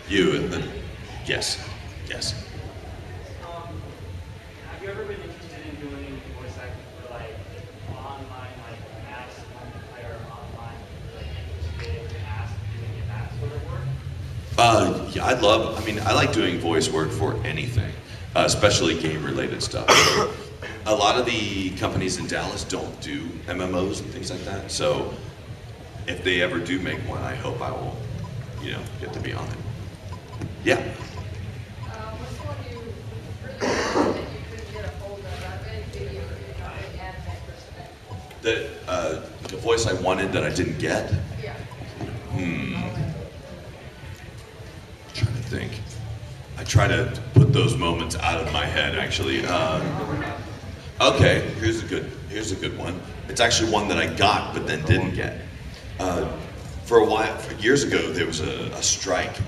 You, and then, yes, yes. Have you ever been interested in doing voice acting for like online, like mass multiplayer online, like interested in doing that sort of work? Yeah, I like doing voice work for anything, especially game-related stuff. A lot of the companies in Dallas don't do MMOs and things like that, so if they ever do make one, I hope I will, get to be on it. Yeah. What's the one you really wanted that you couldn't get a hold of? I bet video you're not really anime perspective. The voice I wanted that I didn't get? Yeah. Trying to think. I try to put those moments out of my head, actually. Okay, here's a good one. It's actually one that I got but then didn't get. For a while, years ago, there was a strike.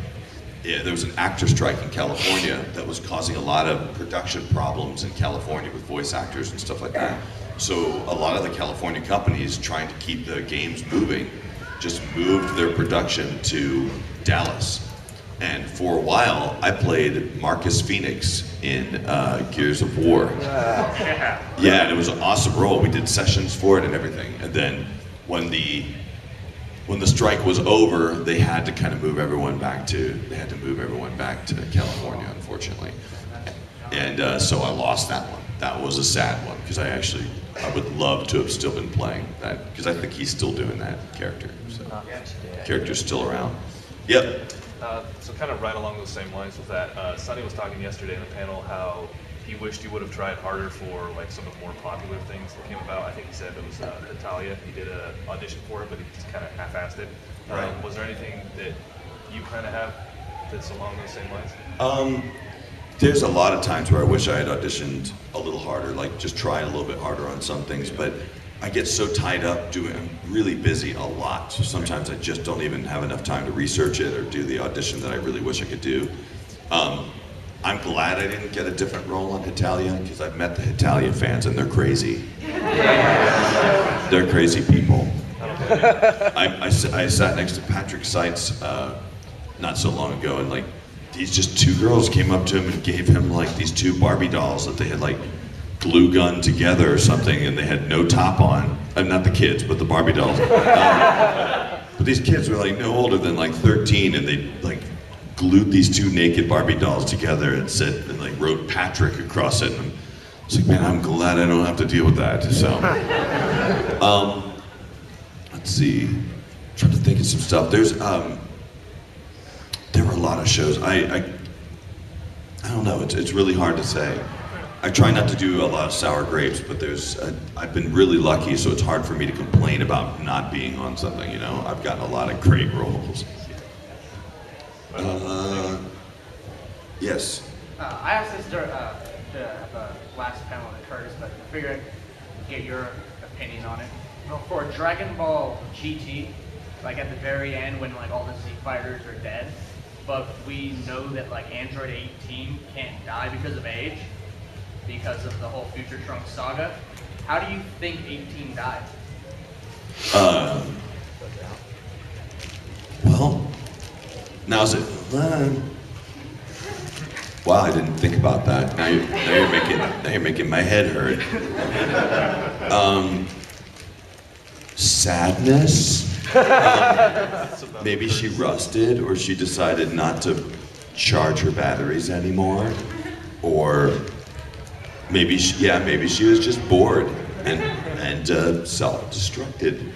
Yeah, there was an actor strike in California that was causing a lot of production problems in California with voice actors and stuff like that. So a lot of the California companies trying to keep the games moving just moved their production to Dallas. And for a while, I played Marcus Phoenix in Gears of War. Yeah, and it was an awesome role. We did sessions for it and everything. And then when the strike was over, they had to kind of move everyone back to California, unfortunately. And so I lost that one. That was a sad one because I would love to have still been playing that because I think he's still doing that character. So character's still around. Yep. So kind of right along those same lines with that, Sonny was talking yesterday in the panel how he wished he would have tried harder for like some of the more popular things that came about. I think he said it was Natalia. He did an audition for it, but he just kind of half-assed it. Right. Was there anything that you kind of have that's along those same lines? There's a lot of times where I wish I had auditioned a little harder, like just try a little bit harder on some things, but I get so tied up I'm really busy a lot, so sometimes I just don't even have enough time to research it or do the audition that I really wish I could do. I'm glad I didn't get a different role on Hitalia, because I've met the Hitalia fans and they're crazy. They're crazy people. I sat next to Patrick Seitz not so long ago, and like these just two girls came up to him and gave him like these two Barbie dolls that they had like glue gun together or something, and they had no top on. Not the kids, but the Barbie dolls. But these kids were like no older than like 13, and they like glued these two naked Barbie dolls together and said, and like wrote Patrick across it. And I was like, man, I'm glad I don't have to deal with that. So, let's see. I'm trying to think of some stuff. There were a lot of shows. I don't know. It's really hard to say. I try not to do a lot of sour grapes, but I've been really lucky, so it's hard for me to complain about not being on something. I've gotten a lot of great roles. Yes. I asked this to the last panel that Curtis, but I figured I'd get your opinion on it. For Dragon Ball GT, like at the very end when like all the Z fighters are dead, but we know that like Android 18 can't die because of age, because of the whole Future Trunks saga. How do you think 18 died? Well, now's it. Wow, I didn't think about that. Now you're making my head hurt. Sadness. Maybe she rusted, or she decided not to charge her batteries anymore, or maybe she was just bored and self-destructed.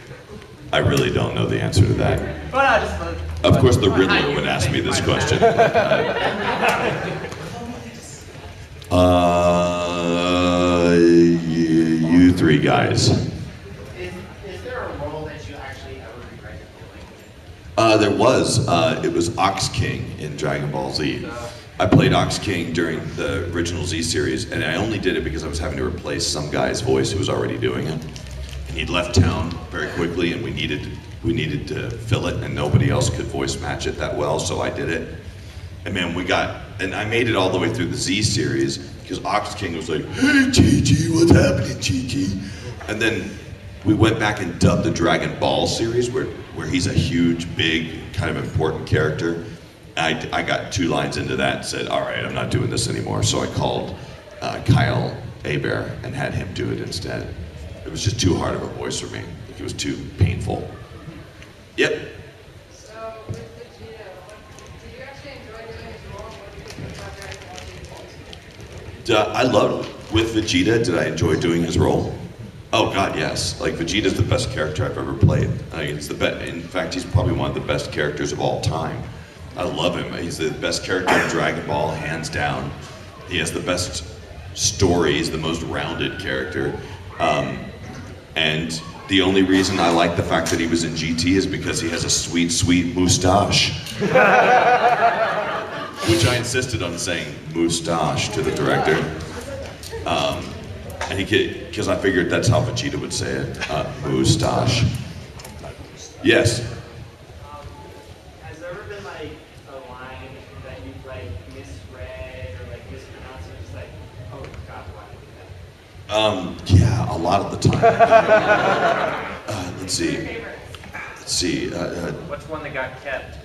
I really don't know the answer to that. Well, Of course, the Riddler would ask me this question. You three guys. Is there a role that you actually ever regretted doing? There was. It was Ox King in Dragon Ball Z. I played Ox King during the original Z series, and I only did it because I was having to replace some guy's voice who was already doing it. And he'd left town very quickly, and we needed to fill it, and nobody else could voice match it that well, so I did it. And man, and I made it all the way through the Z series, because Ox King was like, hey Chi-Chi, what's happening, Chi-Chi? And then we went back and dubbed the Dragon Ball series, where he's a huge, big, kind of important character. I got 2 lines into that and said, all right, I'm not doing this anymore. So I called Kyle Abear and had him do it instead. It was just too hard of a voice for me. Like, it was too painful. Yep. So with Vegeta, did you actually enjoy doing his role? What did you think about Dragon Ball Z? I loved with Vegeta. Did I enjoy doing his role? Oh God, yes. Like, Vegeta's the best character I've ever played. It's the best. In fact, he's probably one of the best characters of all time. I love him. He's the best character in Dragon Ball, hands down. He has the best story. He's the most rounded character. And the only reason I like the fact that he was in GT is because he has a sweet, sweet moustache. Which I insisted on saying moustache to the director. And he could, because I figured that's how Vegeta would say it, moustache. Yes. Has there ever been like a line that you've like misread or like mispronounced and just like, oh God, why did I do that? Yeah, a lot of the time. Let's see. What's one that got kept?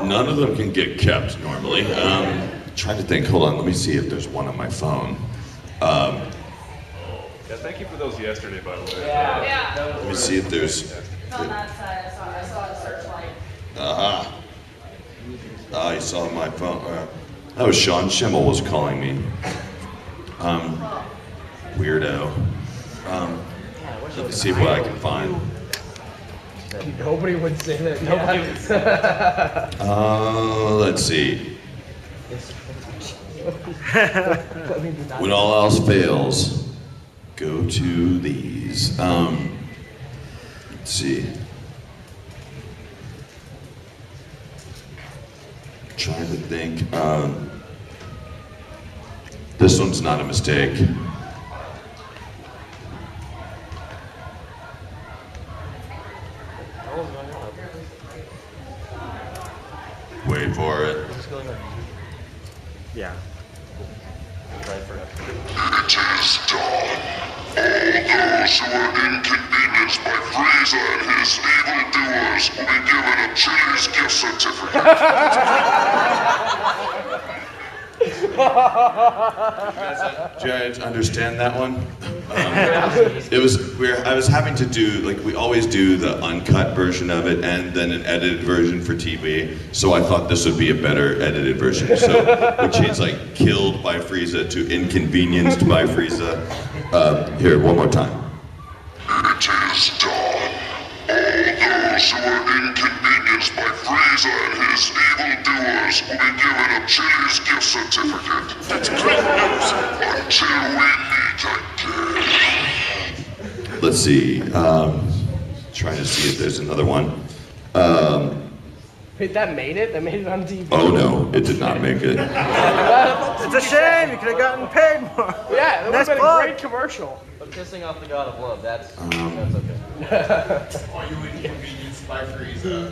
None of them can get kept normally. Trying to think. Hold on. Let me see if there's one on my phone. Yeah, thank you for those yesterday, by the way. Yeah. Let me see if there's. It's on that side. I saw a searchlight. I saw my phone. That was Sean Schimmel was calling me. Weirdo. Let me see what I can find. Nobody would say that. Nobody would say that. Let's see. When all else fails, go to these. Let's see. Trying to think. This one's not a mistake. Wait for it. Yeah. It is done. All those who are inconvenienced by Frieza and his evildoers will be given a Chili's gift certificate. Do you guys understand that one? It was I was having to do, like, we always do the uncut version of it and then an edited version for TV. So I thought this would be a better edited version. So we changed like killed by Frieza to inconvenienced by Frieza. Here, one more time. It is done. All those who are inconvenienced by Frieza and his evildoers will be given a Chili's gift certificate. That's great news. Until we meet again. Let's see. Trying to see if there's another one. Wait, that made it? That made it on TV? Oh no, it did not make it. It's a shame. You could have gotten paid more. Yeah, that would have Nice been a plug. great commercial. But pissing off the god of love, that's okay. Are you inconvenienced by Frieza?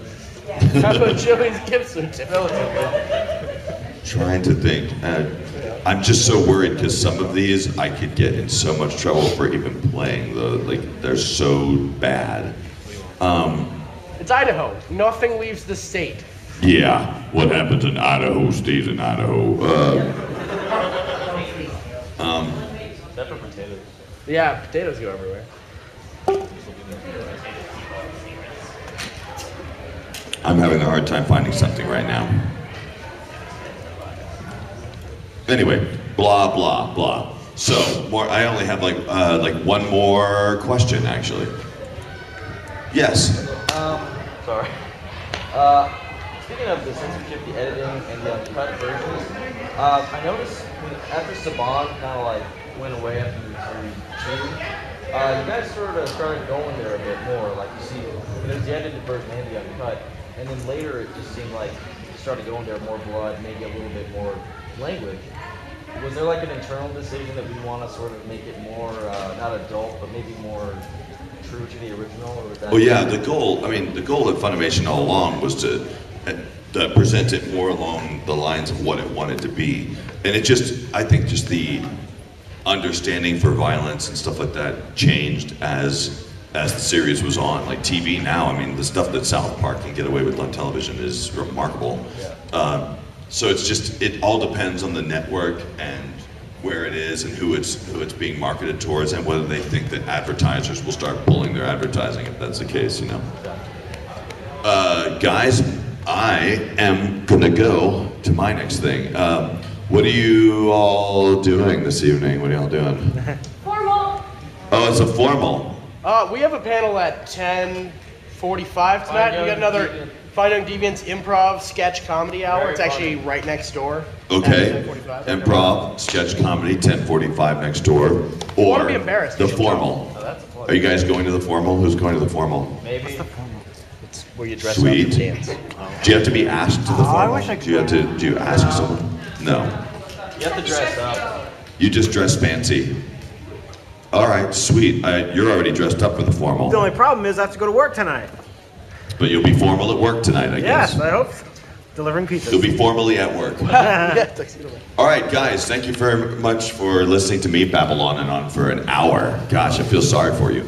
How about Chili's gift certificate? Trying to think. I'm just so worried because some of these I could get in so much trouble for even playing. They're so bad. It's Idaho. Nothing leaves the state. Yeah, what happens in Idaho stays in Idaho. Except for potatoes. Yeah, potatoes go everywhere. I'm having a hard time finding something right now. Anyway, blah blah blah. So I only have like one more question actually. Yes. Sorry. Speaking of the censorship, the editing, and the uncut versions, I noticed after Saban kind of like went away after series 2, you guys sort of started going there a bit more. Like you see, there's the edited version and the uncut, and then later it just seemed like you started going there more blood, maybe a little bit more language. Was there like an internal decision that we want to sort of make it more not adult, but maybe more true to the original, or was that? Well, yeah. The goal of Funimation all along was to present it more along the lines of what it wanted to be, and I think just the understanding for violence and stuff like that changed as as the series was on. Like TV now, I mean, the stuff that South Park can get away with on television is remarkable. So it's just, it all depends on the network and where it is and who it's being marketed towards, and whether they think that advertisers will start pulling their advertising if that's the case, you know. Guys, I am gonna go to my next thing. What are you all doing this evening? What are y'all doing? Formal. Oh, it's a formal. We have a panel at 10:45 tonight. We got another Fine Young Deviants improv sketch comedy hour. It's actually right next door. Okay. 10:45. Improv, sketch comedy, 10:45 next door. Or Don't be embarrassed. the You should formal. Oh, that's a plug. Are you guys going to the formal? Who's going to the formal? Maybe. It's where you dress Sweet. up and dance. Do you have to be asked to the formal? wish I Do you ask someone? No. You have to dress up. You just dress fancy. All right, sweet. You're already dressed up for the formal. The only problem is I have to go to work tonight. But you'll be formal at work tonight, I guess. Yes, I hope so. Delivering pizzas. You'll be formally at work. Yeah, tuxedo man. All right, guys, thank you very much for listening to me babble on and on for an hour. Gosh, I feel sorry for you.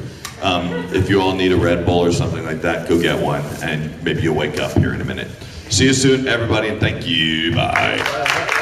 If you all need a Red Bull or something like that, go get one, and maybe you'll wake up here in a minute. See you soon, everybody, and thank you. Bye.